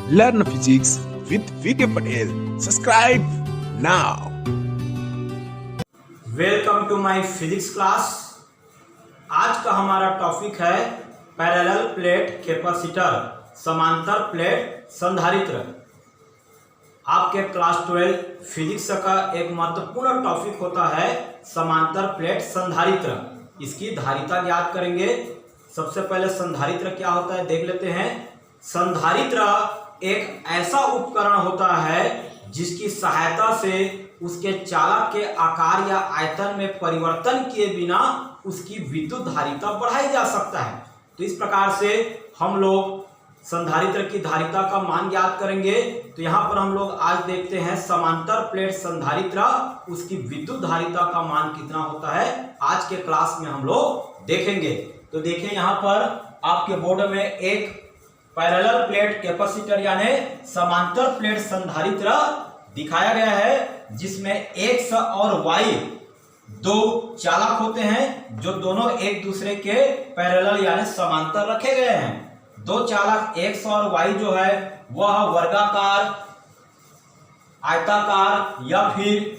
Learn physics with VK Patel. Subscribe now. Welcome to my physics class. आज का हमारा topic है parallel plate capacitor, समांतर plate संधारित्र। आपके क्लास 12 फिजिक्स का एक महत्वपूर्ण टॉपिक होता है समांतर प्लेट संधारित्र। इसकी धारिता ज्ञात करेंगे। सबसे पहले संधारित्र क्या होता है देख लेते हैं। संधारित्र एक ऐसा उपकरण होता है जिसकी सहायता से उसके चालक के आकार या आयतन में परिवर्तन किए बिना उसकी विद्युत धारिता बढ़ाई जा सकता है। तो इस प्रकार से हम लोग संधारित्र की धारिता का मान ज्ञात करेंगे। तो यहाँ पर हम लोग आज देखते हैं समांतर प्लेट संधारित्र, उसकी विद्युत धारिता का मान कितना होता है आज के क्लास में हम लोग देखेंगे। तो देखिए यहाँ पर आपके बोर्ड में एक पैरेलल प्लेट कैपेसिटर यानी समांतर प्लेट संधारित्र दिखाया गया है, जिसमें एक्स और वाई दो चालक होते हैं जो दोनों एक दूसरे के पैरेलल यानी समांतर रखे गए हैं। दो चालक एक्स और वाई जो है वह वर्गाकार, आयताकार या फिर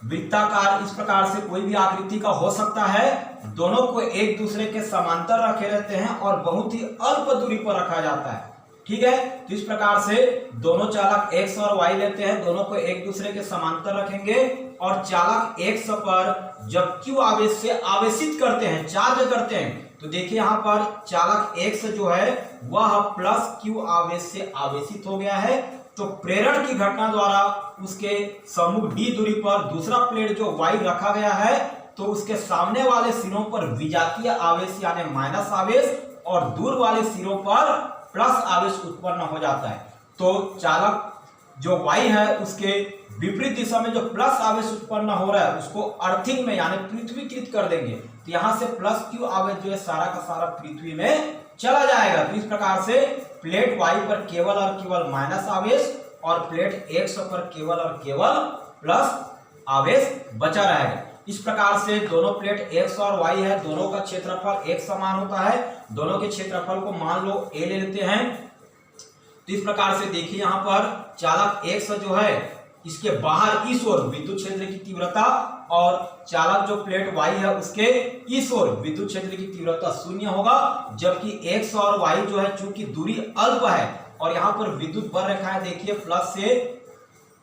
वृत्ताकार, इस प्रकार से कोई भी आकृति का हो सकता है। दोनों को एक दूसरे के समांतर रखे रहते हैं और बहुत ही अल्प दूरी पर रखा जाता है। ठीक है, तो इस प्रकार से दोनों चालक एक्स और वाई लेते हैं, दोनों को एक दूसरे के समांतर रखेंगे और चालक एक्स पर जब क्यू आवेश से आवेशित करते हैं, चार्ज करते हैं, तो देखिए यहाँ पर चालक एक्स जो है वह प्लस क्यू आवेश से आवेशित हो गया है। तो प्रेरण की घटना द्वारा उसके सम्मुख डी दूरी पर दूसरा प्लेट जो वाई रखा गया है, तो उसके सामने वाले सिरों पर विजातीय आवेश यानी माइनस आवेश और दूर वाले सिरों पर प्लस आवेश उत्पन्न हो जाता है। तो चालक जो वाई है उसके विपरीत दिशा में जो प्लस आवेश उत्पन्न हो रहा है उसको अर्थिंग में यानी पृथ्वीकृत कर देंगे। तो यहां से प्लस क्यू आवेश जो है सारा का सारा पृथ्वी में चला जाएगा। तो इस प्रकार से प्लेट वाई पर केवल और केवल माइनस आवेश और प्लेट एक्स पर केवल और केवल प्लस आवेश बचा रहेगा। इस प्रकार से दोनों प्लेट एक्स और वाई है, दोनों का क्षेत्रफल एक समान होता है। दोनों के क्षेत्रफल को मान लो ए ले लेते हैं। तो इस प्रकार से देखिए यहाँ पर चालक एक्स जो है इसके बाहर इस ओर विद्युत क्षेत्र की तीव्रता और चालक जो प्लेट वाई है उसके इस ओर विद्युत क्षेत्र की तीव्रता शून्य होगा, जबकि एक्स और वाई जो है चूंकि दूरी अल्प है और यहाँ पर विद्युत बर रेखा है, देखिए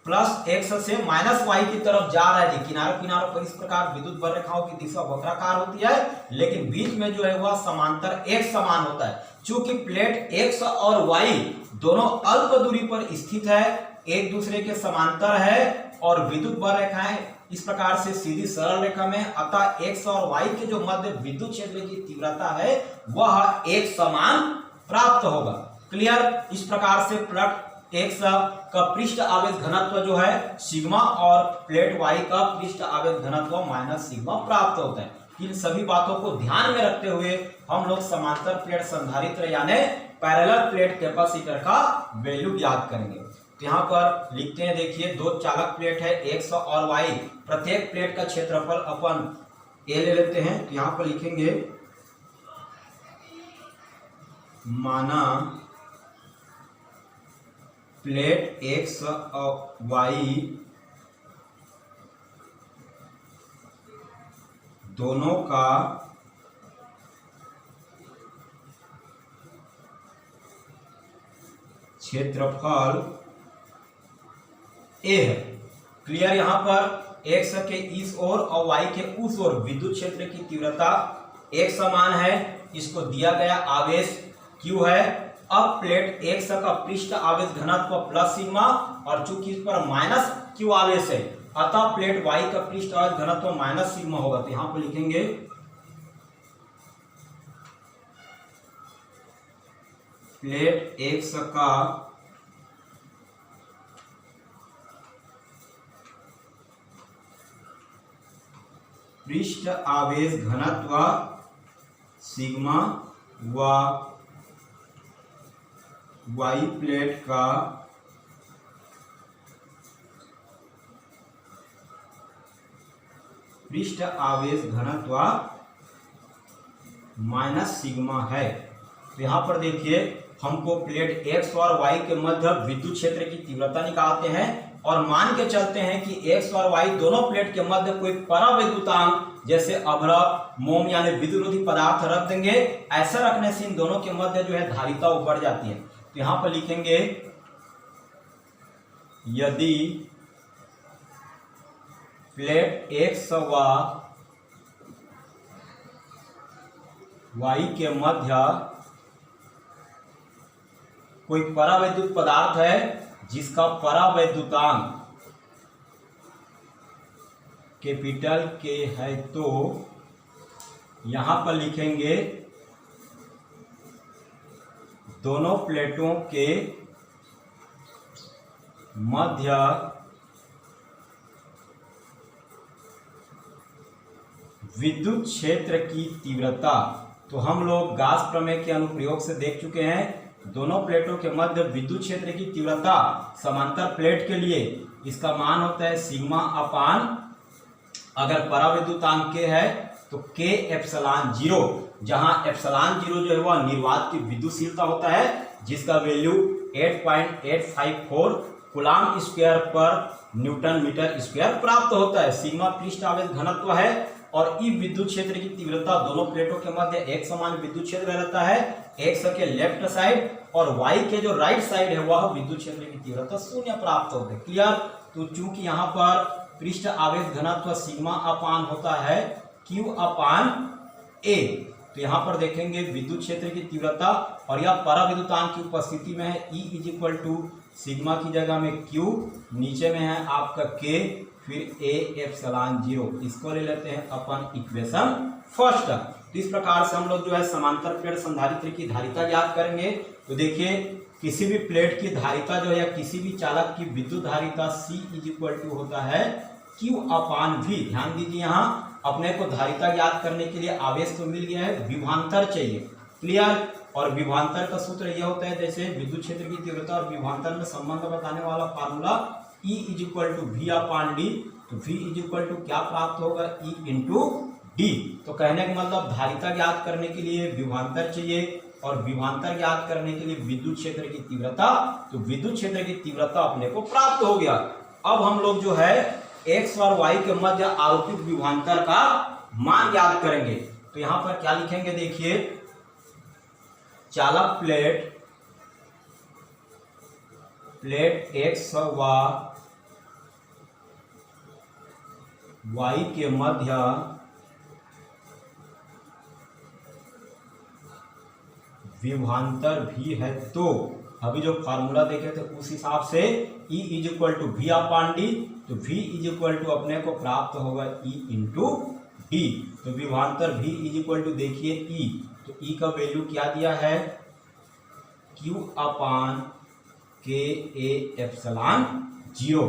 प्लस एक्स से माइनस वाई की तरफ जा रहा है। किनारों किनारों पर इस प्रकार विद्युत बर रेखाओं की दिशा वक्राकार होती है, लेकिन बीच में जो है वह समांतर एक समान होता है। चूंकि प्लेट एक्स और वाई दोनों अल्प दूरी पर स्थित है, एक दूसरे के समांतर है और विद्युत बर रेखाएं इस प्रकार से सीधी सरल रेखा में, अतः एक्स और वाई के जो मध्य विद्युत क्षेत्र की तीव्रता है वह एक समान प्राप्त होगा। क्लियर। इस प्रकार से प्लेट एक्स का पृष्ठ आवेश घनत्व जो है सिग्मा और प्लेट वाई का पृष्ठ आवेश घनत्व माइनस सिग्मा प्राप्त होता है। इन सभी बातों को ध्यान में रखते हुए हम लोग समांतर प्लेट संधारित्र यानी पैरेलल प्लेट कैपेसिटर का वैल्यू ज्ञात करेंगे। तो यहाँ पर लिखते हैं, देखिए दो चालक प्लेट है एक्स और वाई, प्रत्येक प्लेट का क्षेत्रफल अपन ए ले लेते हैं। तो यहाँ पर लिखेंगे माना प्लेट एक्स और वाई दोनों का क्षेत्रफल ए है। क्लियर। यहां पर एक्स के इस ओर और वाई के उस ओर विद्युत क्षेत्र की तीव्रता एक समान है। इसको दिया गया आवेश क्यू है। अब प्लेट एक्स का पृष्ठ आवेश घनत्व प्लस सिग्मा और चूंकि इस पर माइनस क्यू आवेश है, अतः प्लेट वाई का पृष्ठ आवेश घनत्व माइनस सिग्मा होगा। तो यहां पर लिखेंगे प्लेट एक्स का पृष्ठ आवेश घनत्व सिग्मा व वाई प्लेट का पृष्ठ आवेश घनत्व माइनस सिग्मा है। तो यहां पर देखिए हमको प्लेट X और Y के मध्य विद्युत क्षेत्र की तीव्रता निकालते हैं और मान के चलते हैं कि X और Y दोनों प्लेट के मध्य कोई परावैद्युतांक जैसे अभ्रक, मोम यानी विद्युतरोधी पदार्थ रख देंगे। ऐसा रखने से इन दोनों के मध्य जो है धारिता बढ़ जाती है। तो यहां पर लिखेंगे यदि प्लेट X व Y के मध्य कोई परावैद्युत पदार्थ है जिसका परावैद्युतांक कैपिटल के है, तो यहां पर लिखेंगे दोनों प्लेटों के मध्य विद्युत क्षेत्र की तीव्रता। तो हम लोग गाउस प्रमेय के अनुप्रयोग से देख चुके हैं, दोनों प्लेटों के मध्य विद्युत क्षेत्र की तीव्रता समांतर प्लेट के लिए इसका मान होता है सिग्मा अपान, अगर परावैद्युतांक के है तो के एप्सिलॉन जीरो, जहां एप्सिलॉन जीरो जो है वह निर्वात की विद्युतशीलता होता है जिसका वैल्यू 8.854 कूलाम स्क्वायर पर न्यूटन मीटर स्क्वायर प्राप्त होता है। सिग्मा पृष्ठ आवेश घनत्व है और ई विद्युत क्षेत्र की तीव्रता दोनों प्लेटों के मध्य एक समान विद्युत क्षेत्र रहता है, एक्स के लेफ्ट साइड और वाई के जो राइट साइड है वह विद्युत क्षेत्र की तीव्रता शून्य प्राप्त होते हैं। क्लियर। तो चूंकि यहाँ पर पृष्ठ आवेश घनत्व सिग्मा अपान होता है Q अपान A, तो यहाँ पर देखेंगे विद्युत क्षेत्र की तीव्रता और यह परावैद्युतांक की उपस्थिति में है। E is equal to sigma की जगह में Q, नीचे में है आपका K, फिर A एप्सिलॉन जीरो, इसको ले लेते हैं अपन इक्वेशन फर्स्ट। तो इस प्रकार से हम लोग जो है समांतर प्लेट संधारित्र की धारिता ज्ञात करेंगे। तो देखिए किसी भी प्लेट की धारिता जो है या किसी भी चालक की विद्युत धारिता C इज इक्वल टू होता है Q अपान V। ध्यान दीजिए यहाँ अपने को धारिता ज्ञात करने के लिए आवेश तो मिल गया है, विभवांतर चाहिए। क्लियर। और विभवांतर का सूत्र यह होता है जैसे विद्युत क्षेत्र की तीव्रता और विभवांतर में संबंध बताने वाला formula E is equal to V upon D. तो V इज इक्वल टू क्या प्राप्त होगा E इंटू डी। तो कहने का मतलब धारिता ज्ञात करने के लिए विभवांतर चाहिए और विभवांतर ज्ञात करने के लिए विद्युत क्षेत्र की तीव्रता। तो विद्युत क्षेत्र की तीव्रता अपने को प्राप्त हो गया। अब हम लोग जो है X और Y के मध्य आरोपित विभवांतर का मान ज्ञात करेंगे। तो यहां पर क्या लिखेंगे देखिए, चालक प्लेट X व Y के मध्य विभवांतर भी है। तो अभी जो फार्मूला देखे थे उस हिसाब से E is equal to V upon D. तो V इज इक्वल टू अपने को प्राप्त होगा E इंटू डी। तो विभवांतर V इज इक्वल टू देखिए E, तो E का वैल्यू क्या दिया है Q अपान के ए एप्सिलॉन जीरो।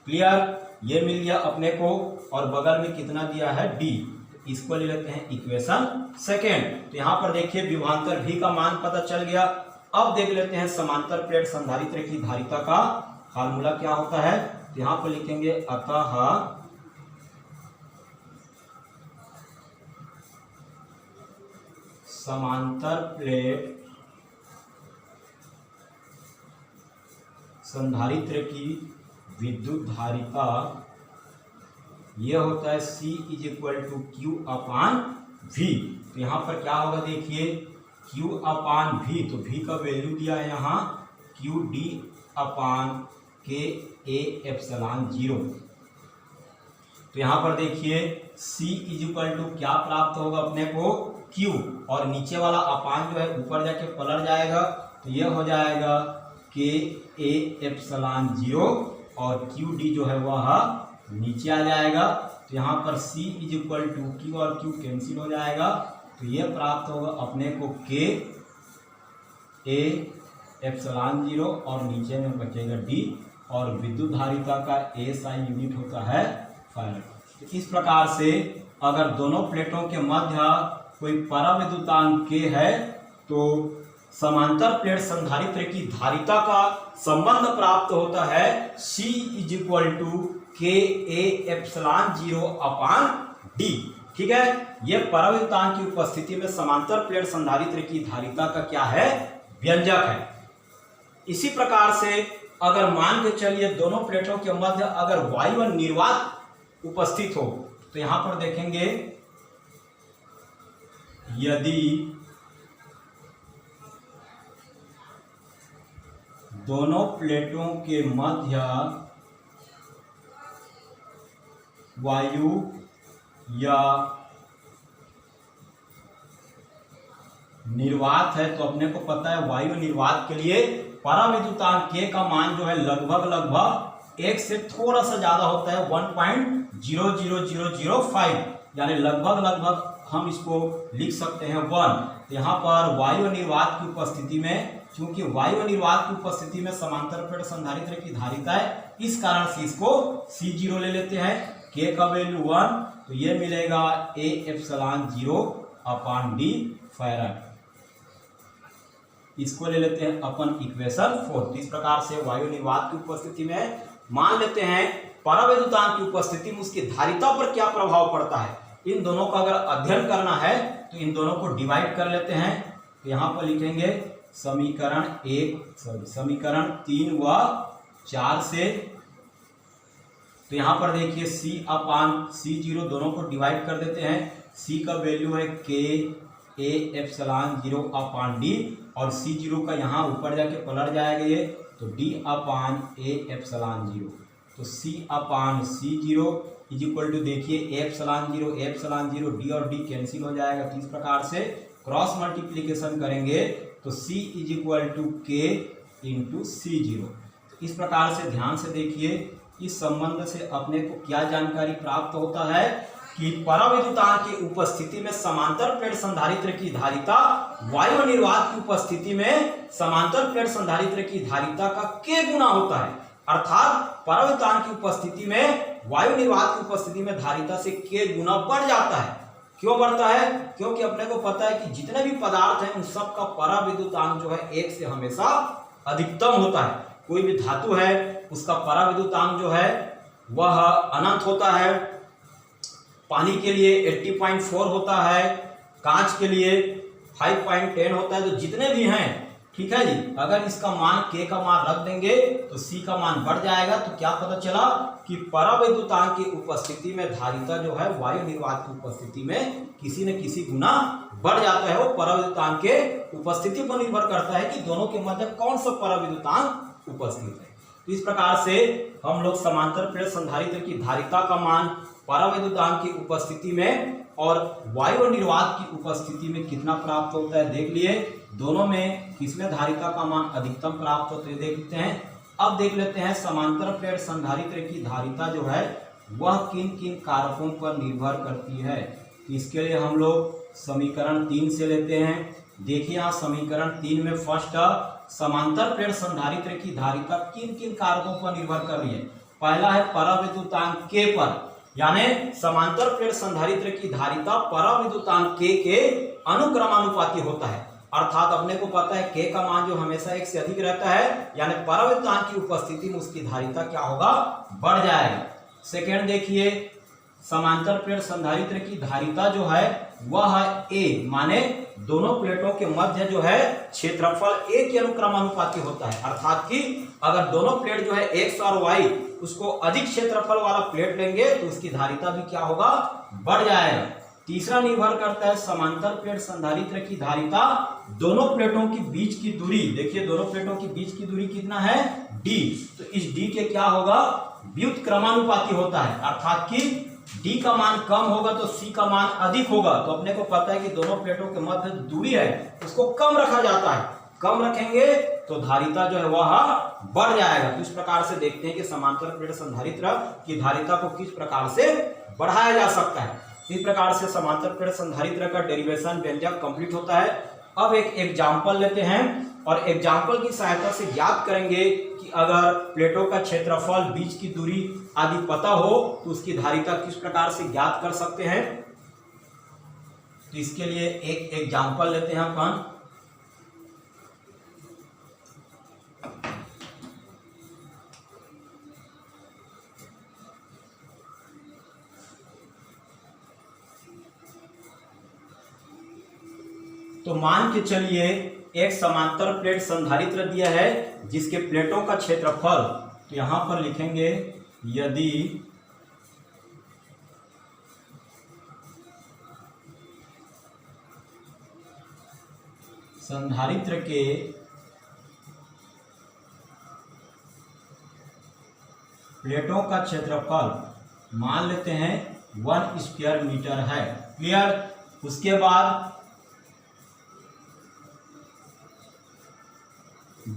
क्लियर। ये मिल गया अपने को और बगल में कितना दिया है D। इसको ले लेते हैं इक्वेशन सेकेंड। तो यहाँ पर देखिए विभवांतर V का मान पता चल गया। अब देख लेते हैं समांतर प्लेट संधारित्र की धारिता का फार्मूला क्या होता है। तो यहाँ पर लिखेंगे अतः समांतर प्लेट संधारित्र की विद्युत धारिता यह होता है C is equal to Q upon V। तो यहाँ पर क्या होगा देखिए Q अपान V, तो V का वैल्यू दिया है यहाँ Q D अपान के ए एप्सिलॉन जीरो। तो यहाँ पर देखिए C इज इक्वल टू क्या प्राप्त होगा अपने को Q, और नीचे वाला अपान जो है ऊपर जाके पलट जाएगा तो यह हो जाएगा के ए एप्सिलॉन जीरो और Q D जो है वह नीचे आ जाएगा। तो यहाँ पर C is equal to Q और Q कैंसिल हो जाएगा। तो ये प्राप्त होगा अपने को K A एप्सिलॉन जीरो और नीचे में बचेगा D, और विद्युत धारिता का SI यूनिट होता है फैराड। तो इस प्रकार से अगर दोनों प्लेटों के मध्य कोई परावैद्युतांक K है तो समांतर प्लेट संधारित्र की धारिता का संबंध प्राप्त होता है C इज इक्वल टू के A epsilon zero upon D. ठीक है। यह परावैद्युतांक की उपस्थिति में समांतर प्लेट संधारित्र की धारिता का क्या है व्यंजक है। इसी प्रकार से अगर मान के चलिए दोनों प्लेटों के मध्य अगर वायु निर्वात उपस्थित हो तो यहां पर देखेंगे यदि दोनों प्लेटों के मध्य वायु या निर्वात है, तो अपने को पता है वायु निर्वात के लिए पराविद्युतांक K का मान जो है लगभग 1 से थोड़ा सा ज्यादा होता है 1.00005, यानी लगभग हम इसको लिख सकते हैं 1। तो यहाँ पर वायु निर्वात की उपस्थिति में, क्योंकि वायु निर्वात की उपस्थिति में समांतर प्लेट संधारित्र की धारिता है, इस कारण से इसको C0 ले लेते हैं। K का वैल्यू 1, तो ये मिलेगा A/0/d फैराड। इसको ले लेते हैं अपन इक्वेशन 4। तो इस प्रकार से वायु निर्वात की उपस्थिति में मान लेते हैं परावैद्युतांक की उपस्थिति में उसकी धारिता पर क्या प्रभाव पड़ता है। इन दोनों का अगर अध्ययन करना है तो इन दोनों को डिवाइड कर लेते हैं। तो यहाँ पर लिखेंगे समीकरण 3 व 4 से। तो यहाँ पर देखिए C/C0 दोनों को डिवाइड कर देते हैं। C का वैल्यू है K/A/0/d और C0 का यहाँ ऊपर जाके पलट जाएगा ये, तो D/A/0। तो C/C0 इज इक्वल टू देखिए A/0 D और D कैंसिल हो जाएगा। तो इस प्रकार से क्रॉस मल्टीप्लीकेशन करेंगे तो C is equal to K into C0। इस प्रकार से ध्यान से देखिए, इस संबंध से अपने को क्या जानकारी प्राप्त होता है कि परावैद्युतांक की उपस्थिति में समांतर प्लेट संधारित्र की धारिता वायु निर्वात की उपस्थिति में समांतर प्लेट संधारित्र की धारिता का k गुना होता है। अर्थात परावैद्युतांक की उपस्थिति में वायु निर्वात की उपस्थिति में धारिता से k गुना बढ़ जाता है। क्यों बढ़ता है? क्योंकि अपने को पता है कि जितने भी पदार्थ हैं उन सब का परावैद्युतांक जो है 1 से हमेशा अधिकतम होता है। कोई भी धातु है उसका परावैद्युतांक जो है वह अनंत होता है। पानी के लिए 80.4 होता है, कांच के लिए 5.10 होता है। तो जितने भी हैं, ठीक है जी, अगर इसका मान K का मान रख देंगे तो C का मान बढ़ जाएगा। तो क्या पता चला कि परावैद्युतांक की उपस्थिति में धारिता जो है वायु निर्वात की उपस्थिति में किसी न किसी गुना बढ़ जाता है। वो परावैद्युतांक के उपस्थिति पर निर्भर करता है कि दोनों के मध्य कौन सा परावैद्युतांक उपस्थित है। तो इस प्रकार से हम लोग समांतर प्लेट संधारित्र की धारिता का मान परावैद्युतांक की उपस्थिति में और वायु निर्वात की उपस्थिति में कितना प्राप्त होता है देख लिए। दोनों में किसमें धारिता का मान अधिकतम प्राप्त होता है देखते हैं। अब देख लेते हैं समांतर प्लेट संधारित्र की धारिता जो है वह किन किन कारकों पर निर्भर करती है। इसके लिए हम लोग समीकरण 3 से लेते हैं। देखिए यहाँ समीकरण 3 में फर्स्ट समांतर प्लेट संधारित्र की धारिता किन किन कारकों पर निर्भर कर रही है। पहला है परावैद्युतांक K पर, यानी समांतर प्लेट संधारित्र की धारिता परावैद्युतांक K के अनुक्रमानुपाती होता है। अर्थात अपने को पता है K का मान जो हमेशा 1 से अधिक रहता है, यानी परावैद्युतांक की उपस्थिति में उसकी धारिता क्या होगा, बढ़ जाएगा। सेकेंड देखिए समांतर प्लेट संधारित्र की धारिता जो है वह है A, माने दोनों प्लेटों के मध्य जो है क्षेत्रफल A के अनुक्रमानुपाती होता है। अर्थात कि अगर दोनों प्लेट जो है X और Y उसको अधिक क्षेत्रफल वाला प्लेट लेंगे तो उसकी धारिता भी क्या होगा, बढ़ जाएगा। तीसरा निर्भर करता है समांतर प्लेट संधारित्र की धारिता दोनों प्लेटों की बीच की दूरी। देखिए दोनों प्लेटों की बीच की दूरी कितना है, D। तो इस D के क्या होगा, व्युत्क्रमानुपाती होता है। अर्थात कि D का मान कम होगा तो C का मान अधिक होगा। तो अपने को पता है कि दोनों प्लेटों के मध्य दूरी है उसको कम रखा जाता है। कम रखेंगे तो धारिता जो है वह बढ़ जाएगा। तो इस प्रकार से देखते हैं कि समांतर प्लेट संधारित्र की धारिता को किस प्रकार से बढ़ाया जा सकता है। इस प्रकार से समांतर प्लेट संधारित्र का डेरिवेशन व्यंजक कंप्लीट होता है। अब एक एग्जाम्पल लेते हैं और एग्जाम्पल की सहायता से ज्ञात करेंगे कि अगर प्लेटों का क्षेत्रफल, बीच की दूरी आदि पता हो तो उसकी धारिता किस प्रकार से ज्ञात कर सकते हैं। तो इसके लिए एक एग्जाम्पल लेते हैं अपन। तो मान के चलिए एक समांतर प्लेट संधारित्र दिया है जिसके प्लेटों का क्षेत्रफल, तो यहां पर लिखेंगे यदि संधारित्र के प्लेटों का क्षेत्रफल मान लेते हैं 1 स्क्वायर मीटर है। क्लियर। उसके बाद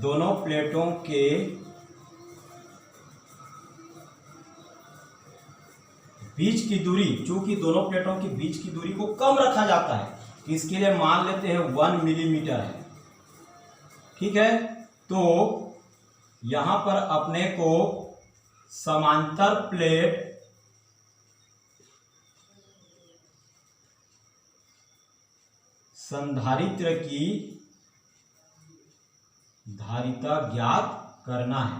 दोनों प्लेटों के बीच की दूरी, चूंकि दोनों प्लेटों के बीच की दूरी को कम रखा जाता है, इसके लिए मान लेते हैं 1 मिलीमीटर है। ठीक है। तो यहां पर अपने को समांतर प्लेट संधारित्र की धारिता ज्ञात करना है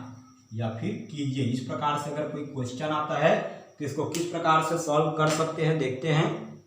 या फिर कीजिए। इस प्रकार से अगर कोई क्वेश्चन आता है तो इसको किस प्रकार से सॉल्व कर सकते हैं देखते हैं।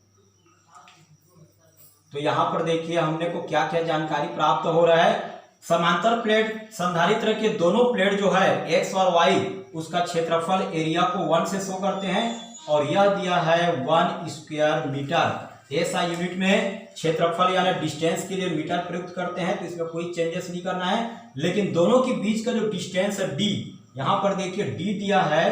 तो यहां पर देखिए हमने को क्या क्या जानकारी प्राप्त हो रहा है। समांतर प्लेट संधारित्र के दोनों प्लेट जो है एक्स और वाई, उसका क्षेत्रफल एरिया को 1 से शो करते हैं और यह दिया है 1 स्क्वायर मीटर। ऐसा यूनिट में क्षेत्रफल यानी डिस्टेंस के लिए मीटर प्रयुक्त करते हैं, तो इसमें कोई चेंजेस नहीं करना है। लेकिन दोनों के बीच का जो डिस्टेंस है डी, यहां पर देखिए डी दिया है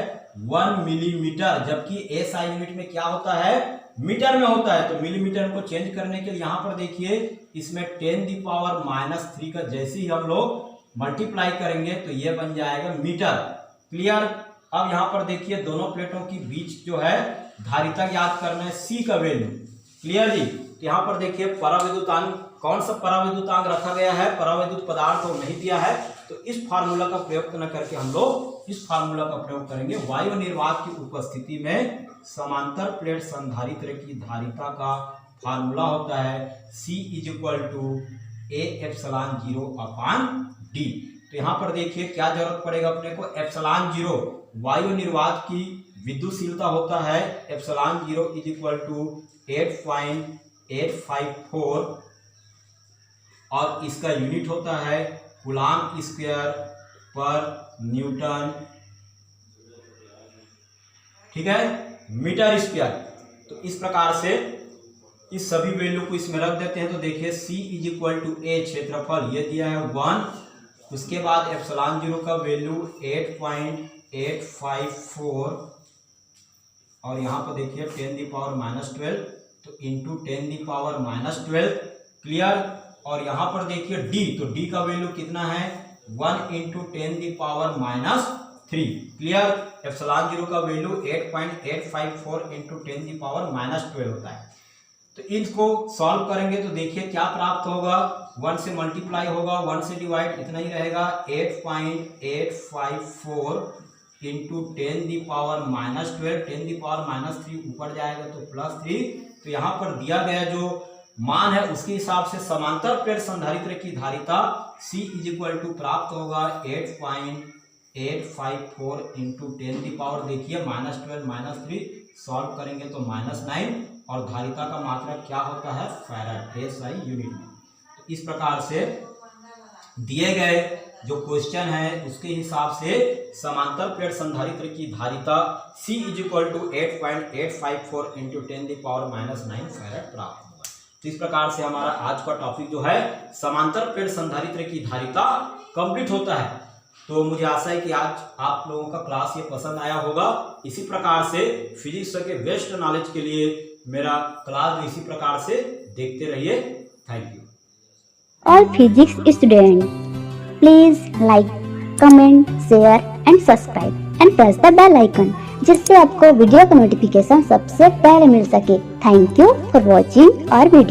1 मिलीमीटर, जबकि ऐसा यूनिट में क्या होता है, मीटर में होता है। तो मिलीमीटर को चेंज करने के लिए यहां पर देखिए इसमें 10⁻³ का जैसे ही हम लोग मल्टीप्लाई करेंगे तो ये बन जाएगा मीटर। क्लियर। अब यहां पर देखिए दोनों प्लेटों के बीच जो है धारिता ज्ञात करना है, सी का वैल्यू। क्लियर जी। तो यहाँ पर देखिए परावैद्युतांक, कौन सा परावैद्युतांक रखा गया है, परावैद्युत पदार्थ को नहीं दिया है, तो इस फार्मूला का प्रयोग न करके हम लोग इस फार्मूला का प्रयोग करेंगे। वायु निर्वात की उपस्थिति में समांतर प्लेट संधारित्र की धारिता का फार्मूला होता है C = A∈0/d। तो यहाँ पर देखिए क्या जरूरत पड़ेगा अपने को, ε0 वायु निर्वात की विद्युशीलता होता है, ε0 = 8.854 और इसका यूनिट होता है कूलाम स्क्वायर पर न्यूटन। ठीक है, मीटर स्क्वायर। तो इस प्रकार से इस सभी वैल्यू को इसमें रख देते हैं। तो देखिए C = A, क्षेत्रफल ये दिया है 1, उसके बाद ε0 का वैल्यू 8.854 और यहाँ पर देखिए 10⁻12, तो इंटू 10⁻12। क्लियर। और यहाँ पर देखिए d, तो d का वैल्यू कितना है, 1 × 10⁻³ क्लियर। ε0 का वैल्यू 8.854 × 10⁻12 होता है। तो इनको सॉल्व करेंगे तो देखिए क्या प्राप्त होगा, 1 से मल्टीप्लाई होगा, 1 से डिवाइड, इतना ही रहेगा, 8.854 × 10⁻12, 10⁻³ ऊपर जाएगा तो +3। तो यहाँ पर दिया गया जो मान है उसके हिसाब से समांतर प्लेट संधारित्र की धारिता C = प्राप्त होगा 8.854 × 10⁻, देखिए -12 -3 सॉल्व करेंगे तो -9 और धारिता का मात्रा क्या होता है, फैराड SI यूनिट में। तो इस प्रकार से दिए गए जो क्वेश्चन है उसके हिसाब से समांतर प्लेट संधारित्र की धारिता C = 8.854 × 10⁻9 फैराड प्राप्त होगा। तो इस प्रकार से हमारा आज का टॉपिक जो है समांतर प्लेट संधारित्र की धारिता कंप्लीट होता है। तो मुझे आशा है कि आज आप लोगों का क्लास ये पसंद आया होगा। इसी प्रकार से फिजिक्स के बेस्ट नॉलेज के लिए मेरा क्लास इसी प्रकार से देखते रहिए। Thank you. All physics students, please like, comment, share and subscribe and press the bell icon जिससे आपको वीडियो का नोटिफिकेशन सबसे पहले मिल सके। Thank you for watching our video.